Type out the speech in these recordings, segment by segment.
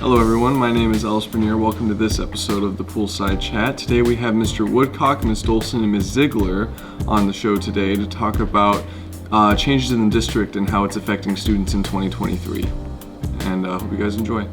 Hello everyone, my name is Ellis Bernier. Welcome to this episode of the Poolside Chat. Today we have Mr. Woodcock, Ms. Dolson, and Ms. Ziegler on the show today to talk about changes in the district and how it's affecting students in 2023. And hope you guys enjoy.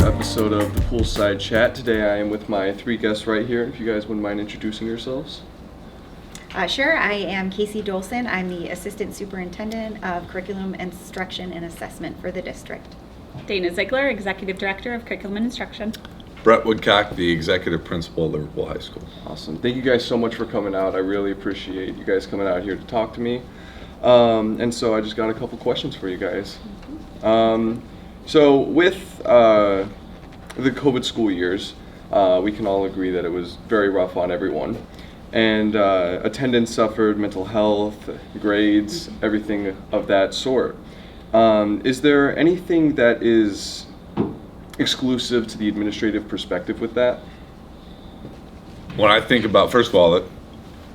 Episode of the Poolside Chat. Today I am with my three guests right here. If you guys wouldn't mind introducing yourselves. Sure. I am Casey Dolson. I'm the Assistant Superintendent of Curriculum Instruction and Assessment for the district. Dana Ziegler, Executive Director of Curriculum and Instruction. Brett Woodcock, the Executive Principal of Liverpool High School. Awesome. Thank you guys so much for coming out. I really appreciate you guys coming out here to talk to me. And so I just got a couple questions for you guys. So with the COVID school years, we can all agree that it was very rough on everyone. And attendance suffered, mental health, grades, everything of that sort. Is there anything that is exclusive to the administrative perspective with that? When I think about, first of all,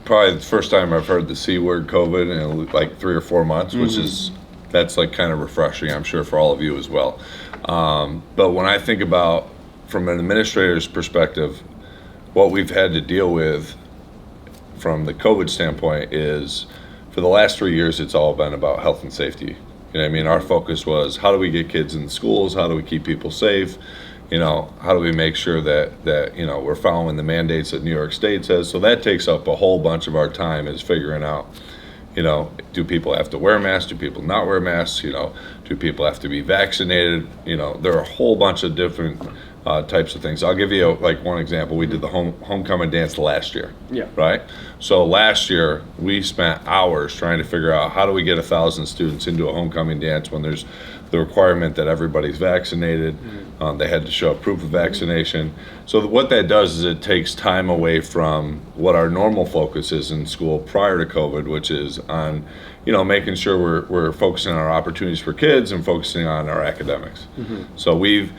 probably the first time I've heard the C word, COVID, in like 3 or 4 months, which is, that's like kind of refreshing, I'm sure, for all of you as well. But when I think about, from an administrator's perspective, what we've had to deal with from the COVID standpoint is, for the last 3 years, it's all been about health and safety. You know what I mean? Our focus was, how do we get kids in the schools? How do we keep people safe? You know, how do we make sure that you know, we're following the mandates that New York State says? So that takes up a whole bunch of our time, is figuring out, you know, do people have to wear masks? Do people not wear masks? You know, do people have to be vaccinated? You know, there are a whole bunch of different types of things. I'll give you like one example. We did the homecoming dance last year. Yeah. Right? So last year we spent hours trying to figure out, how do we get 1,000 students into a homecoming dance when there's the requirement that everybody's vaccinated. They had to show proof of vaccination. So what that does is it takes time away from what our normal focus is in school prior to COVID, which is on, you know, making sure we're focusing on our opportunities for kids and focusing on our academics. So we've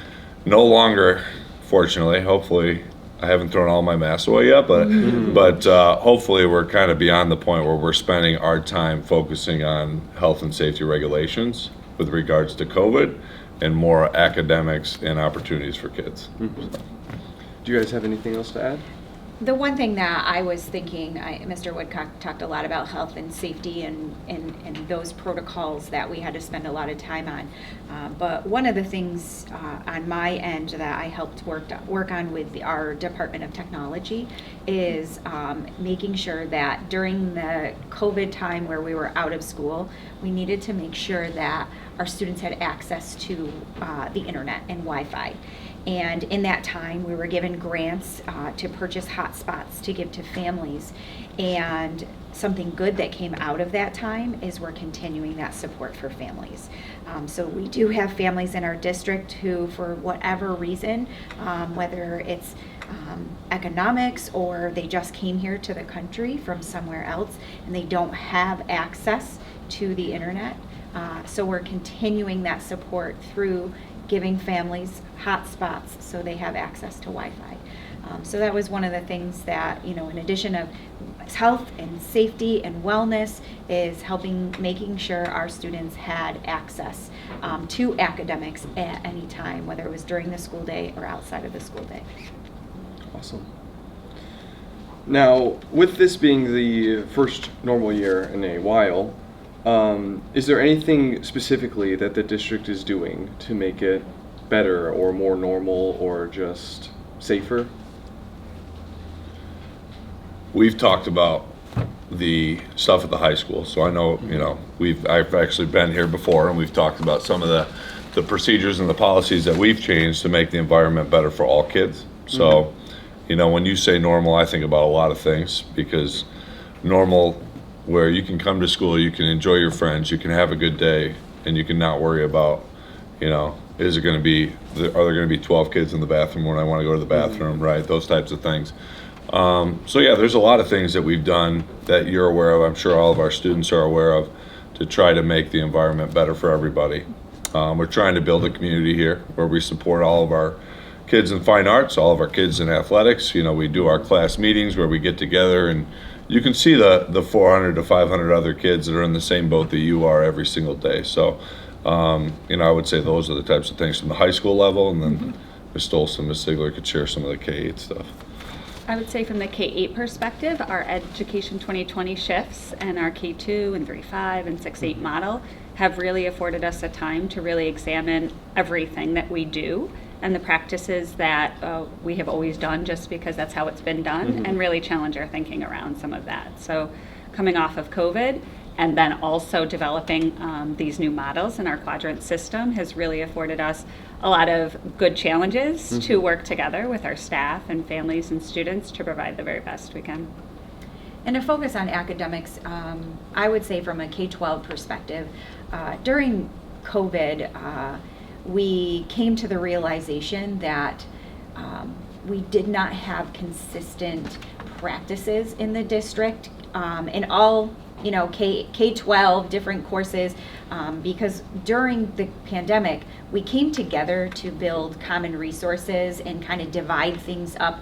no longer, fortunately, hopefully, I haven't thrown all my masks away yet, but hopefully we're kind of beyond the point where we're spending our time focusing on health and safety regulations with regards to COVID, and more academics and opportunities for kids. Do you guys have anything else to add? The one thing that I was thinking, Mr. Woodcock talked a lot about health and safety and those protocols that we had to spend a lot of time on. But one of the things on my end that I helped work on with our Department of Technology is making sure that during the COVID time where we were out of school, we needed to make sure that our students had access to the internet and Wi-Fi. And in that time, we were given grants to purchase hotspots to give to families. And something good that came out of that time is we're continuing that support for families. So we do have families in our district who, for whatever reason, whether it's economics or they just came here to the country from somewhere else and they don't have access to the internet. So we're continuing that support through giving families hotspots so they have access to Wi-Fi. So that was one of the things that, you know, in addition of health and safety and wellness, is making sure our students had access to academics at any time, whether it was during the school day or outside of the school day. Awesome. Now, with this being the first normal year in a while, is there anything specifically that the district is doing to make it better or more normal or just safer? We've talked about the stuff at the high school, so I know, you know, I've actually been here before, and we've talked about some of the procedures and the policies that we've changed to make the environment better for all kids. So, you know, when you say normal, I think about a lot of things, because normal, where you can come to school, you can enjoy your friends, you can have a good day, and you can not worry about, you know, are there going to be 12 kids in the bathroom when I want to go to the bathroom, right? Those types of things. So yeah, there's a lot of things that we've done that you're aware of. I'm sure all of our students are aware of, to try to make the environment better for everybody. We're trying to build a community here where we support all of our kids in fine arts, all of our kids in athletics. You know, we do our class meetings where we get together, and you can see the 400 to 500 other kids that are in the same boat that you are every single day. So, you know, I would say those are the types of things from the high school level, and then Ms. Stolson, Ms. Ziegler could share some of the K-8 stuff. I would say from the K-8 perspective, our Education 2020 shifts and our K-2 and 3-5 and 6-8 model have really afforded us a time to really examine everything that we do and the practices that we have always done just because that's how it's been done, and really challenge our thinking around some of that. So coming off of COVID and then also developing these new models in our quadrant system has really afforded us a lot of good challenges to work together with our staff and families and students to provide the very best we can. And to focus on academics, I would say from a K-12 perspective, during COVID, we came to the realization that we did not have consistent practices in the district in all, you know, K-12 different courses, because during the pandemic we came together to build common resources and kind of divide things up,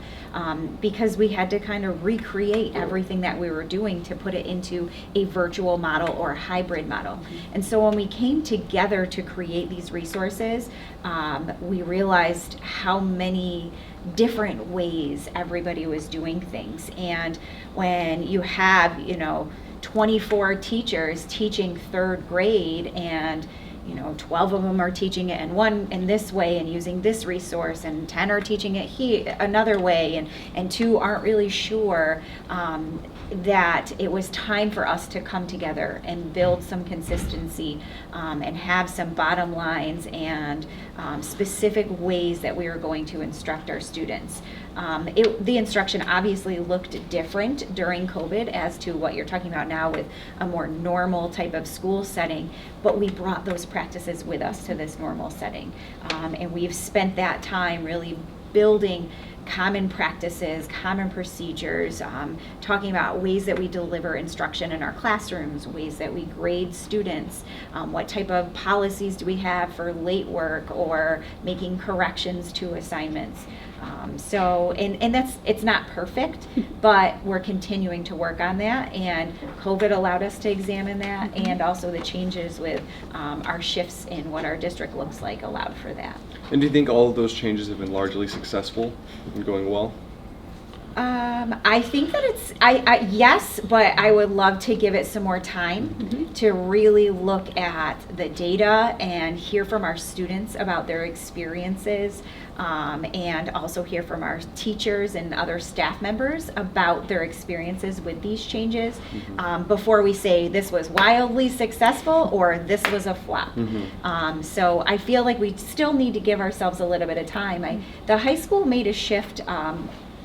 because we had to kind of recreate everything that we were doing to put it into a virtual model or a hybrid model. And so when we came together to create these resources, we realized how many different ways everybody was doing things. And when you have, you know, 24 teachers teaching third grade, and you know 12 of them are teaching it in this way and using this resource, and 10 are teaching it another way, and 2 aren't really sure, that it was time for us to come together and build some consistency, and have some bottom lines and specific ways that we were going to instruct our students. The instruction obviously looked different during COVID as to what you're talking about now with a more normal type of school setting, but we brought those practices with us to this normal setting. And we've spent that time really building common practices, common procedures, talking about ways that we deliver instruction in our classrooms, ways that we grade students, what type of policies do we have for late work or making corrections to assignments. And it's not perfect, but we're continuing to work on that, and COVID allowed us to examine that, and also the changes with our shifts in what our district looks like allowed for that. And do you think all of those changes have been largely successful and going well? I think that it's, yes, but I would love to give it some more time to really look at the data and hear from our students about their experiences, and also hear from our teachers and other staff members about their experiences with these changes, before we say this was wildly successful or this was a flop. So I feel like we still need to give ourselves a little bit of time. The high school made a shift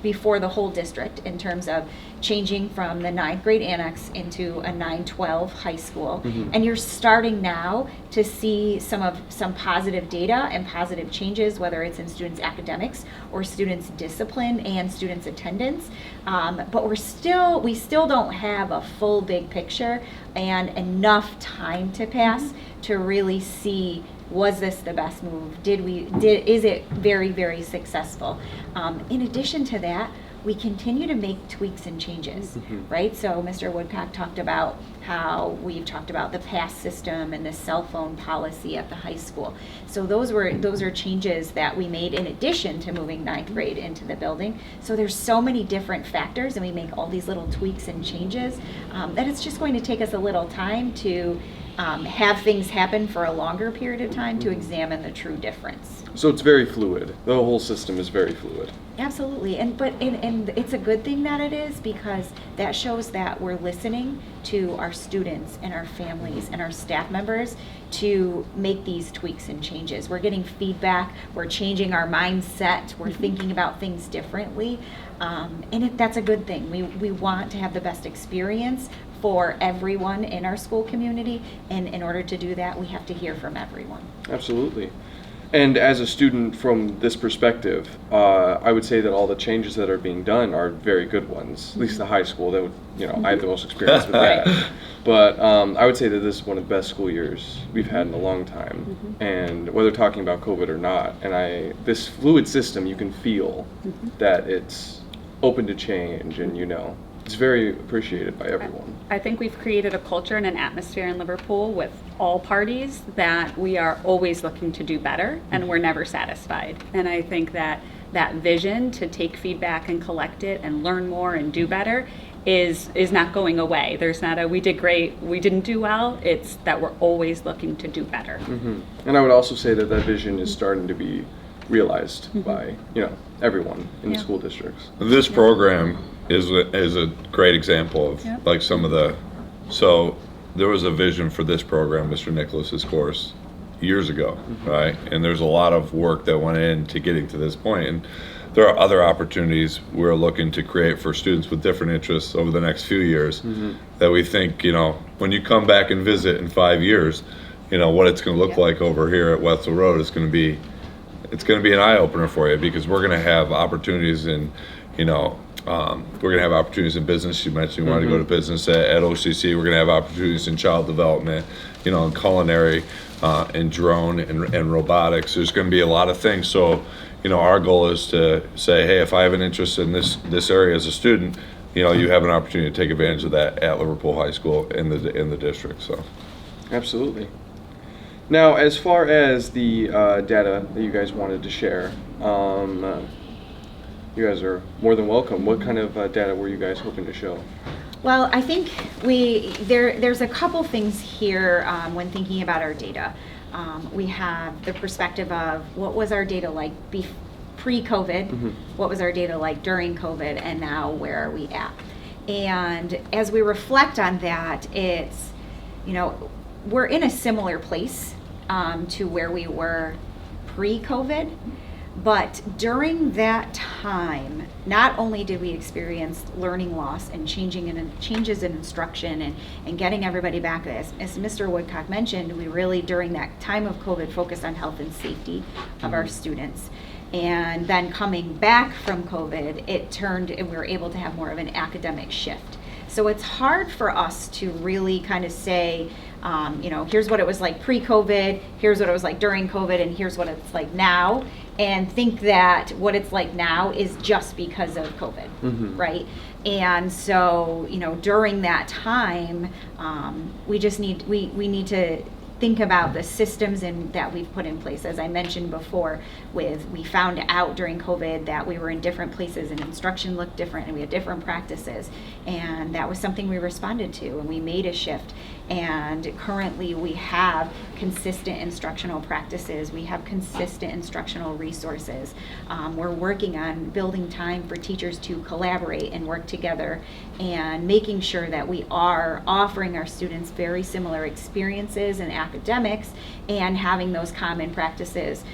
before the whole district in terms of changing from the 9th grade annex into a 9-12 high school. And you're starting now to see some positive data and positive changes, whether it's in students' academics or students' discipline and students' attendance. But we still don't have a full big picture and enough time to pass to really see, was this the best move? Is it very, very successful? In addition to that, we continue to make tweaks and changes, right? So Mr. Woodcock talked about how we've talked about the pass system and the cell phone policy at the high school. So those are changes that we made in addition to moving 9th grade into the building. So there's so many different factors, and we make all these little tweaks and changes, that it's just going to take us a little time to have things happen for a longer period of time to examine the true difference. So it's very fluid. The whole system is very fluid. Absolutely, and it's a good thing that it is, because that shows that we're listening to our students and our families and our staff members to make these tweaks and changes. We're getting feedback, we're changing our mindset, we're thinking about things differently, and that's a good thing. We want to have the best experience for everyone in our school community, and in order to do that, we have to hear from everyone. Absolutely. And as a student from this perspective, I would say that all the changes that are being done are very good ones. At least the high school, I have the most experience with that. But I would say that this is one of the best school years we've had in a long time, and whether talking about COVID or not, and this fluid system, you can feel that it's open to change, and it's very appreciated by everyone. I think we've created a culture and an atmosphere in Liverpool with all parties that we are always looking to do better, and we're never satisfied. And I think that vision to take feedback and collect it and learn more and do better is not going away. There's not a we did great, we didn't do well. It's that we're always looking to do better. And I would also say that vision is starting to be realized by everyone in the school districts. This program is a great example of like some of the. So there was a vision for this program, Mr. Nicholas's course, years ago, right? And there's a lot of work that went into getting to this point. And there are other opportunities we're looking to create for students with different interests over the next few years that we think, when you come back and visit in 5 years, what it's going to look like over here at Wetzel Road is going to be, it's going to be an eye opener for you, because we're going to have opportunities in, we're going to have opportunities in business. You mentioned you wanted to go to business at OCC. We're going to have opportunities in child development, in culinary, and drone and robotics. There's going to be a lot of things. So, our goal is to say, hey, if I have an interest in this area as a student, you have an opportunity to take advantage of that at Liverpool High School in the district. So, absolutely. Now, as far as the data that you guys wanted to share, you guys are more than welcome. What kind of data were you guys hoping to show? Well, I think there's a couple things here when thinking about our data. We have the perspective of what was our data like pre-COVID, what was our data like during COVID, and now where are we at? And as we reflect on that, it's, we're in a similar place to where we were pre-COVID. But during that time, not only did we experience learning loss and changes in instruction and getting everybody back, as Mr. Woodcock mentioned, we really, during that time of COVID, focused on health and safety of our students. And then coming back from COVID, it turned, and we were able to have more of an academic shift. So it's hard for us to really kind of say, here's what it was like pre-COVID, here's what it was like during COVID, and here's what it's like now, and think that what it's like now is just because of COVID, right? And so, during that time, we need to think about the systems that we've put in place. As I mentioned before, we found out during COVID that we were in different places and instruction looked different and we had different practices, and that was something we responded to, and we made a shift. And currently we have consistent instructional practices, we have consistent instructional resources. We're working on building time for teachers to collaborate and work together, and making sure that we are offering our students very similar experiences in academics and having those common practices,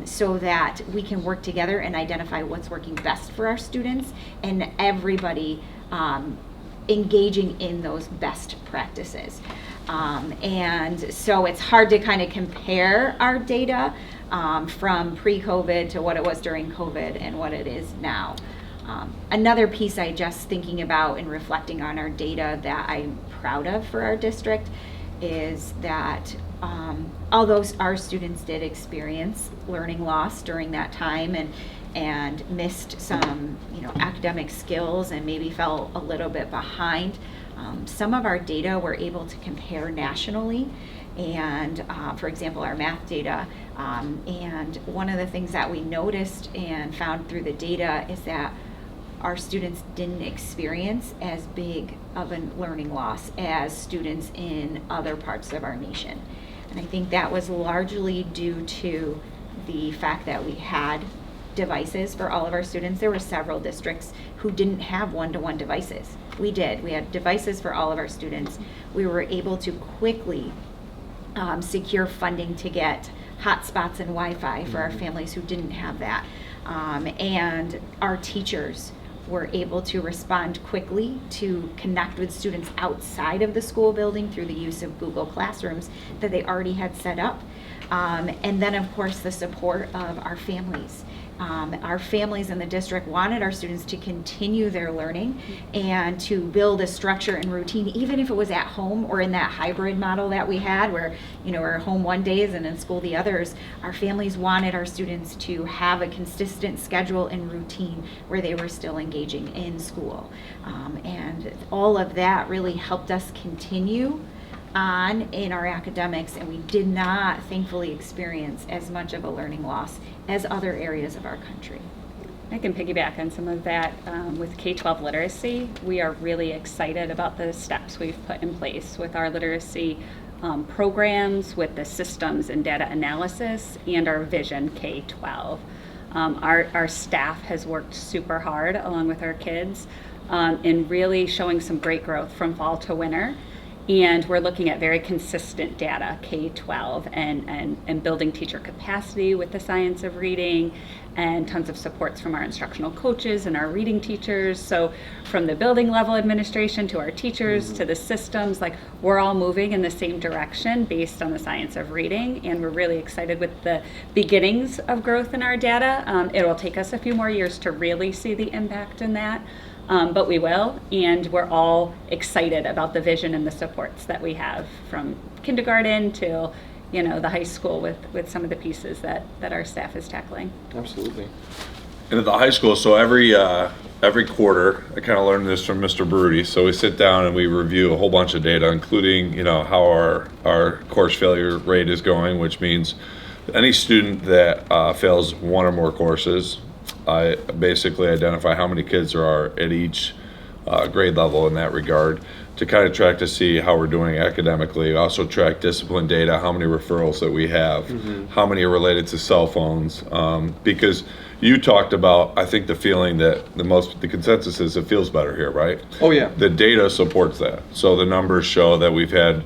so that we can work together and identify what's working best for our students, and everybody engaging in those best practices. And so it's hard to kind of compare our data from pre-COVID to what it was during COVID and what it is now. Another piece I just thinking about and reflecting on our data that I'm proud of for our district is that although our students did experience learning loss during that time and missed some academic skills and maybe fell a little bit behind, some of our data we're able to compare nationally, and for example our math data, and one of the things that we noticed and found through the data is that our students didn't experience as big of a learning loss as students in other parts of our nation. And I think that was largely due to the fact that we had devices for all of our students. There were several districts who didn't have one-to-one devices. We did. We had devices for all of our students. We were able to quickly secure funding to get hotspots and Wi-Fi for our families who didn't have that. And our teachers were able to respond quickly to connect with students outside of the school building through the use of Google Classrooms that they already had set up. And then of course the support of our families Our families in the district wanted our students to continue their learning and to build a structure and routine, even if it was at home or in that hybrid model that we had where, we're home one days and in school the others. Our families wanted our students to have a consistent schedule and routine where they were still engaging in school. And all of that really helped us continue on in our academics, and we did not thankfully experience as much of a learning loss as other areas of our country. I can piggyback on some of that. With K-12 literacy, we are really excited about the steps we've put in place with our literacy programs, with the systems and data analysis, and our Vision K-12. Our staff has worked super hard along with our kids in really showing some great growth from fall to winter. And we're looking at very consistent data, K-12, and building teacher capacity with the science of reading, and tons of supports from our instructional coaches and our reading teachers. So from the building level administration to our teachers to the systems, like we're all moving in the same direction based on the science of reading. And we're really excited with the beginnings of growth in our data. It will take us a few more years to really see the impact in that. But we will, and we're all excited about the vision and the supports that we have from kindergarten to, the high school with some of the pieces that our staff is tackling. Absolutely. And at the high school, so every quarter, I kind of learned this from Mr. Broody. So we sit down and we review a whole bunch of data, including, how our course failure rate is going, which means any student that fails one or more courses, I basically identify how many kids there are at each grade level in that regard to kind of track to see how we're doing academically. We also track discipline data, how many referrals that we have, how many are related to cell phones, because you talked about, I think the feeling that the consensus is it feels better here, right? Oh yeah. The data supports that. So the numbers show that we've had,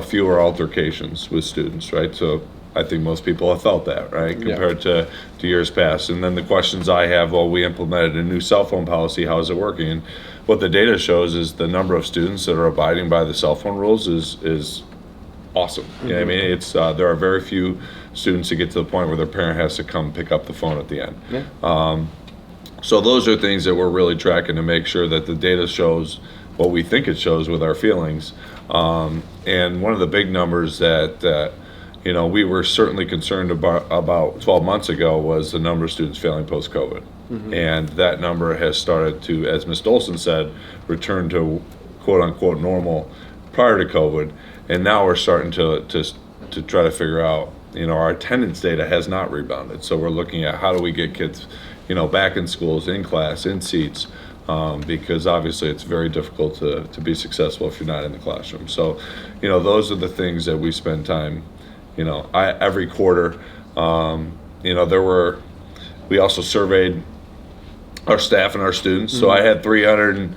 fewer altercations with students, right? So I think most people have felt that, right, compared to years past. And then the questions I have, we implemented a new cell phone policy, how is it working? And what the data shows is the number of students that are abiding by the cell phone rules is awesome. You know what I mean? It's there are very few students that get to the point where their parent has to come pick up the phone at the end. Yeah. So those are things that we're really tracking to make sure that the data shows what we think it shows with our feelings. And one of the big numbers that we were certainly concerned about 12 months ago was the number of students failing post-COVID. And that number has started to, as Ms. Dolson said, return to quote-unquote normal prior to COVID. And now we're starting to try to figure out, our attendance data has not rebounded. So we're looking at how do we get kids, back in schools, in class, in seats, because obviously it's very difficult to be successful if you're not in the classroom. So, those are the things that we spend time every quarter, we also surveyed our staff and our students. So I had 300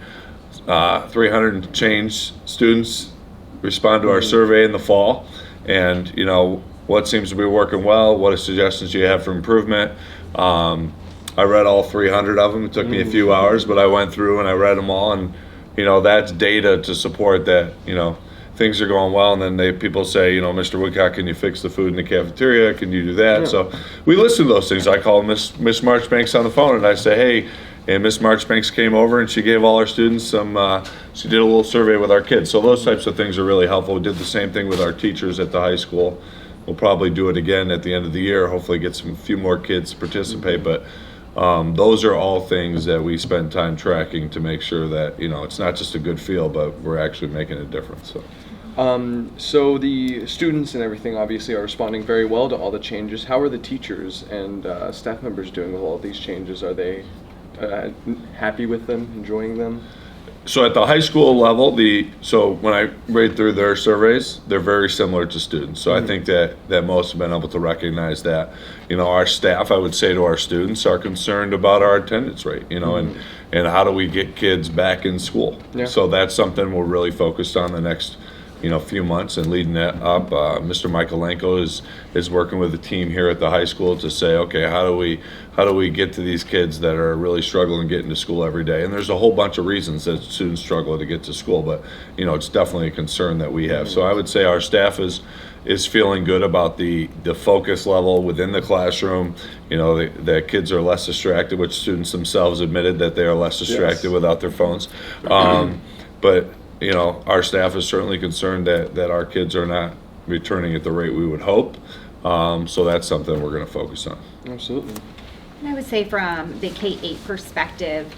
and change students respond to our survey in the fall. And, what seems to be working well, what suggestions do you have for improvement? I read all 300 of them. It took me a few hours, but I went through and I read them all. And, that's data to support that, things are going well, and then people say, Mr. Woodcock, can you fix the food in the cafeteria? Can you do that? Yeah. So we listen to those things. I call Miss Marchbanks on the phone, and I say, hey, and Miss Marchbanks came over, and she gave all our students she did a little survey with our kids. So those types of things are really helpful. We did the same thing with our teachers at the high school. We'll probably do it again at the end of the year, hopefully get a few more kids to participate, but those are all things that we spend time tracking to make sure that, it's not just a good feel, but we're actually making a difference. So the students and everything obviously are responding very well to all the changes. How are the teachers and staff members doing with all of these changes? Are they happy with them, enjoying them? So at the high school level, so when I read through their surveys, they're very similar to students. So I think that most have been able to recognize that. Our staff, I would say to our students, are concerned about our attendance rate, and how do we get kids back in school. Yeah. So that's something we're really focused on the next few months and leading that up. Mr. Michaelenko is working with the team here at the high school to say, okay, how do we get to these kids that are really struggling getting to school every day? And there's a whole bunch of reasons that students struggle to get to school, but it's definitely a concern that we have. So I would say our staff is is feeling good about the focus level within the classroom. You know, the kids are less distracted, which students themselves admitted that they are less distracted Yes. without their phones. But you know, our staff is certainly concerned that our kids are not returning at the rate we would hope. So that's something we're going to focus on. Absolutely. And I would say from the K-8 perspective,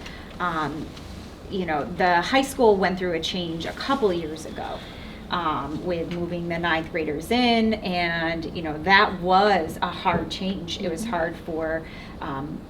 you know, the high school went through a change a couple years ago with moving the ninth graders in, and you know, that was a hard change. It was hard for,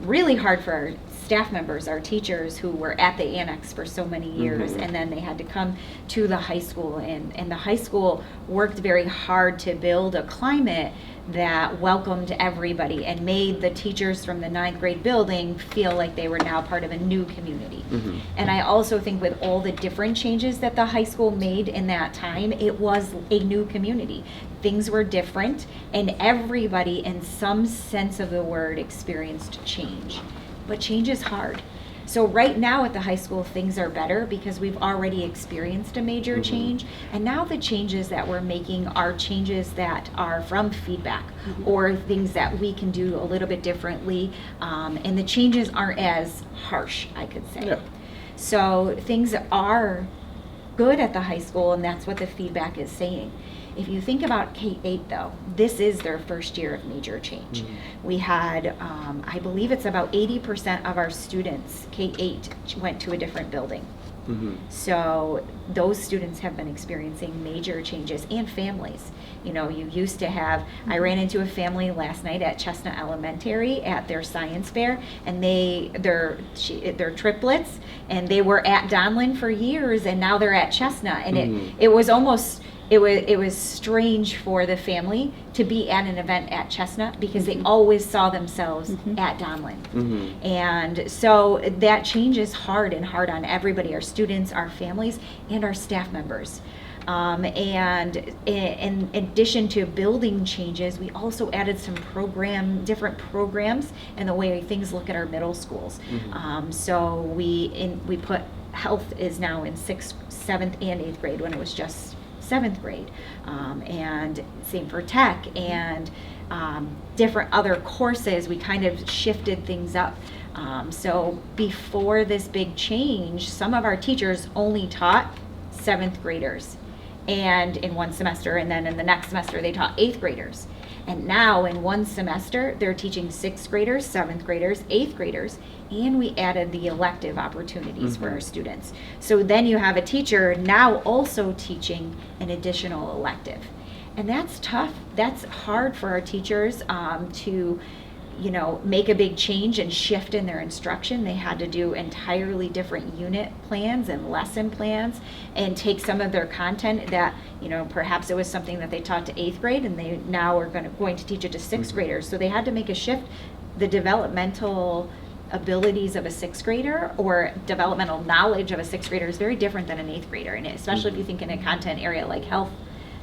really hard for our staff members, our teachers who were at the annex for so many years, and then they had to come to the high school, and the high school worked very hard to build a climate that welcomed everybody and made the teachers from the ninth grade building feel like they were now part of a new community. And I also think with all the different changes that the high school made in that time, it was a new community. Things were different, and everybody in some sense of the word experienced change. But change is hard. So right now at the high school, things are better because we've already experienced a major change. And now the changes that we're making are changes that are from feedback or things that we can do a little bit differently. And the changes aren't as harsh, I could say. Yeah. So things are good at the high school, and that's what the feedback is saying. If you think about K-8 though, this is their first year of major change. We had, I believe it's about 80% of our students, K-8, went to a different building. So those students have been experiencing major changes, and families. You know, you used to have, I ran into a family last night at Chestnut Elementary at their science fair, and they're triplets, and they were at Donlin for years, and now they're at Chestnut, and it was almost, it was strange for the family to be at an event at Chestnut because they always saw themselves at Donlin. And so that change is hard, and hard on everybody, our students, our families, and our staff members. And in addition to building changes, we also added some different programs in the way things look at our middle schools. So we put health is now in 6th, 7th, and 8th grade when it was just 7th grade, and same for tech and different other courses. We kind of shifted things up. So before this big change, some of our teachers only taught 7th graders, and in one semester, and then in the next semester they taught 8th graders. And now in one semester, they're teaching 6th graders, 7th graders, 8th graders, and we added the elective opportunities for our students. So then you have a teacher now also teaching an additional elective. And that's tough. That's hard for our teachers to, you know, make a big change and shift in their instruction. They had to do entirely different unit plans and lesson plans and take some of their content that, you know, perhaps it was something that they taught to 8th grade and they now are going to teach it to 6th graders. So they had to make a shift. The developmental abilities of a 6th grader or developmental knowledge of a 6th grader is very different than an 8th grader, and especially if you think in a content area like health.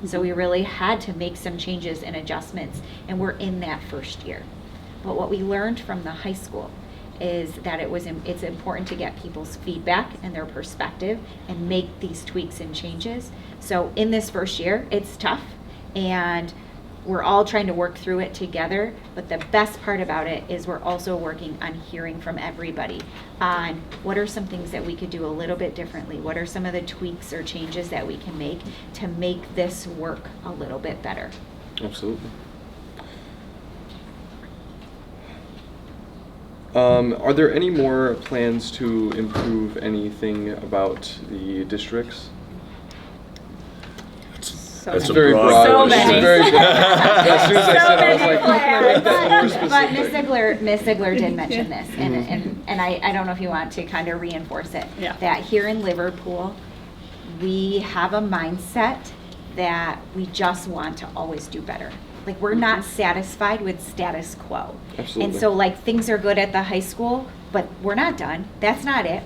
So we really had to make some changes and adjustments, and we're in that first year. But what we learned from the high school is that it's important to get people's feedback and their perspective and make these tweaks and changes. So in this first year, it's tough, and we're all trying to work through it together, but the best part about it is we're also working on hearing from everybody on what are some things that we could do a little bit differently, what are some of the tweaks or changes that we can make to make this work a little bit better. Absolutely. Are there any more plans to improve anything about the districts? That's a very broad. So It's many. very broad. As soon as I said, I was like, many how can I make that more But specific? Ms. Ziegler did mention this, and I don't know if you want to kind of reinforce it. Yeah. That here in Liverpool, we have a mindset that we just want to always do better. Like, we're not satisfied with status quo. Absolutely. And so, like, things are good at the high school, But we're not done. That's not it.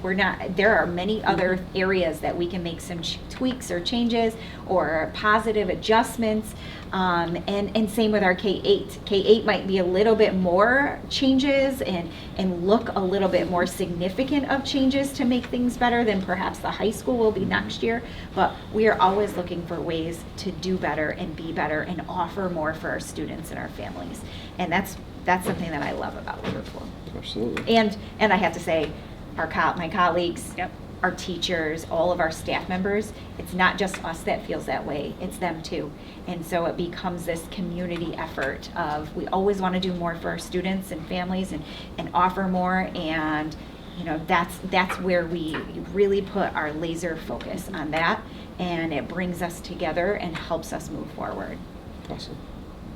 There are many other areas that we can make some tweaks or changes or positive adjustments. And same with our K-8. K-8 might be a little bit more changes and look a little bit more significant of changes to make things better than perhaps the high school will be next year. But we are always looking for ways to do better and be better and offer more for our students and our families. And that's something that I love about Liverpool. Absolutely. And I have to say, my colleagues, Yep. our teachers, all of our staff members, it's not just us that feels that way, it's them too. And so it becomes this community effort of we always want to do more for our students and families and offer more, and that's where we really put our laser focus on that, and it brings us together and helps us move forward. Awesome.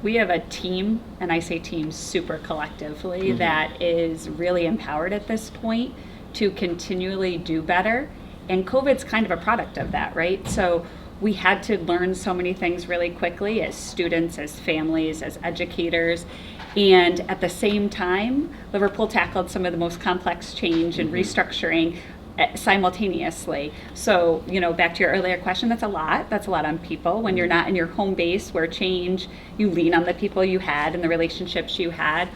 We have a team, and I say team super collectively, that is really empowered at this point to continually do better. And COVID's kind of a product of that, right? So we had to learn so many things really quickly as students, as families, as educators. And at the same time, Liverpool tackled some of the most complex change and restructuring simultaneously. So, back to your earlier question, that's a lot on people when you're not in your home base where change, you lean on the people you had and the relationships you had.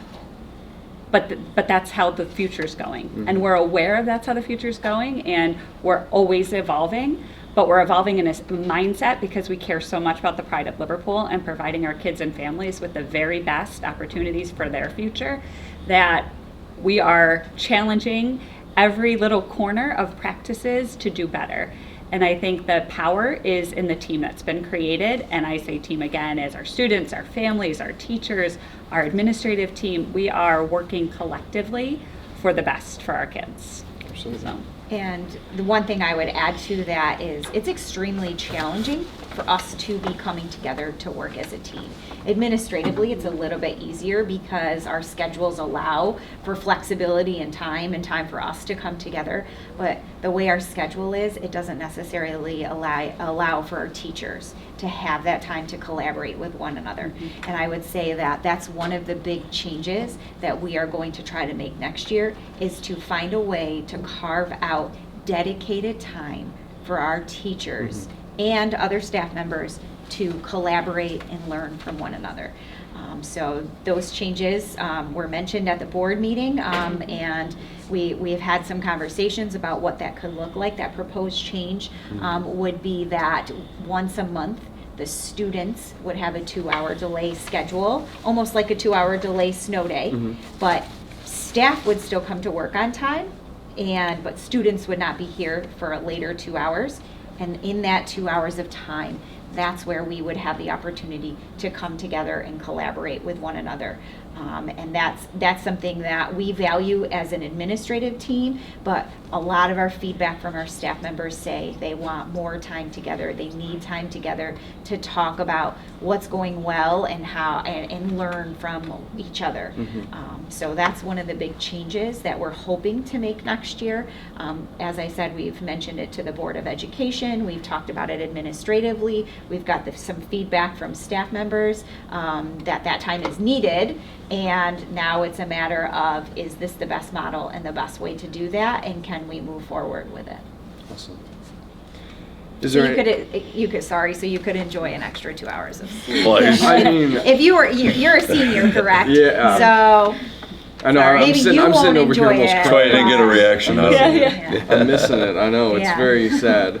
But that's how the future's going. And we're aware of that's how the future's going, and we're always evolving, but we're evolving in a mindset because we care so much about the pride of Liverpool and providing our kids and families with the very best opportunities for their future, that we are challenging every little corner of practices to do better. And I think the power is in the team that's been created. And I say team again as our students, our families, our teachers, our administrative team. We are working collectively for the best for our kids. Absolutely. So. And the one thing I would add to that is it's extremely challenging for us to be coming together to work as a team. Administratively, it's a little bit easier because our schedules allow for flexibility and time for us to come together. But the way our schedule is, it doesn't necessarily allow for our teachers to have that time to collaborate with one another. And I would say that that's one of the big changes that we are going to try to make next year, is to find a way to carve out dedicated time for our teachers and other staff members to collaborate and learn from one another. So those changes were mentioned at the board meeting, and we've had some conversations about what that could look like. That proposed change would be that once a month, the students would have a 2-hour delay schedule, almost like a 2-hour delay snow day, but staff would still come to work on time, but students would not be here for a later 2 hours. And in that 2 hours of time, that's where we would have the opportunity to come together and collaborate with one another. And that's something that we value as an administrative team, but a lot of our feedback from our staff members say they want more time together. They need time together to talk about what's going well and how and learn from each other. So that's one of the big changes that we're hoping to make next year. As I said, we've mentioned it to the Board of Education. We've talked about it administratively. We've got some feedback from staff members that time is needed. And now it's a matter of, is this the best model and the best way to do that, and can we move forward with it? Awesome. So you could enjoy an extra 2 hours of sleep. I mean, If you're a senior, correct? Yeah. So I know. Sorry, I'm maybe sitting you over won't here enjoy almost it. That's why I didn't get a reaction out of it. Yeah. I'm missing it. I know. It's Yeah. very sad.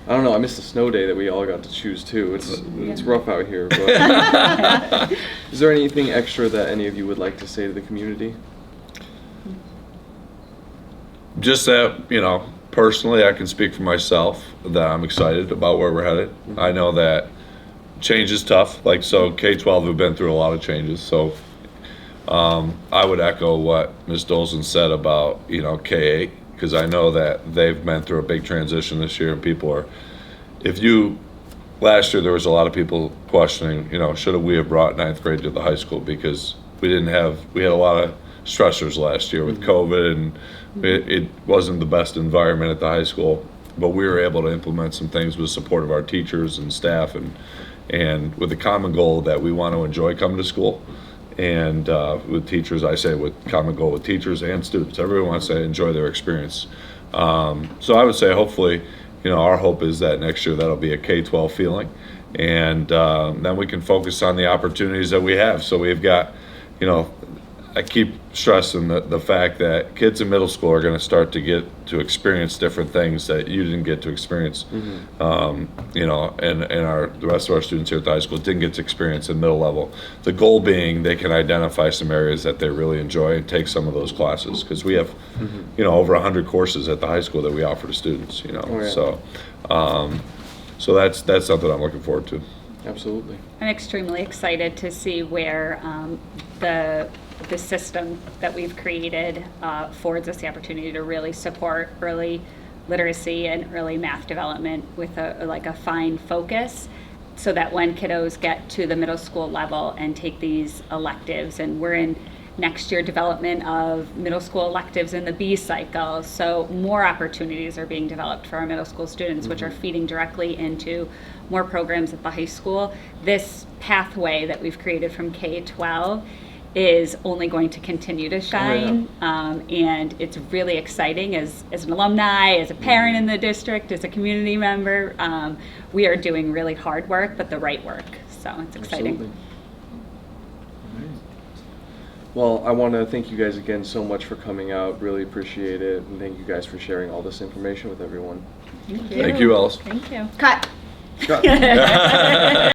I don't know. I missed the snow day that we all got to choose too. It's rough out here. But is there anything extra that any of you would like to say to the community? Just that, personally, I can speak for myself that I'm excited about where we're headed. I know that change is tough. K-12 have been through a lot of changes. So I would echo what Ms. Dolson said about, K-8, because I know that they've been through a big transition this year, and people are, last year there was a lot of people questioning, should we have brought 9th grade to the high school, because we had a lot of stressors last year with COVID, and it wasn't the best environment at the high school, but we were able to implement some things with support of our teachers and staff, and with the common goal that we want to enjoy coming to school. And with teachers, I say with common goal with teachers and students, everyone wants to enjoy their experience. So I would say hopefully, our hope is that next year that'll be a K-12 feeling, and then we can focus on the opportunities that we have. So we've got, I keep stressing the fact that kids in middle school are going to start to get to experience different things that you didn't get to experience. And the rest of our students here at the high school didn't get to experience in middle level. The goal being they can identify some areas that they really enjoy and take some of those classes, because we have, over 100 courses at the high school that we offer to students. Oh, yeah. So that's something I'm looking forward to. Absolutely. I'm extremely excited to see where the system that we've created affords us the opportunity to really support early literacy and early math development with a fine focus, so that when kiddos get to the middle school level and take these electives, and we're in next year development of middle school electives in the B cycle, so more opportunities are being developed for our middle school students, which are feeding directly into more programs at the high school. This pathway that we've created from K-12 is only going to continue to shine, and it's really exciting as an alumni, as a parent in the district, as a community member. We are doing really hard work, but the right work, so it's exciting. Absolutely. All right. Well, I want to thank you guys again so much for coming out. Really appreciate it, and thank you guys for sharing all this information with everyone. Thank you. Thank you, Alice. Thank you. Cut. Cut.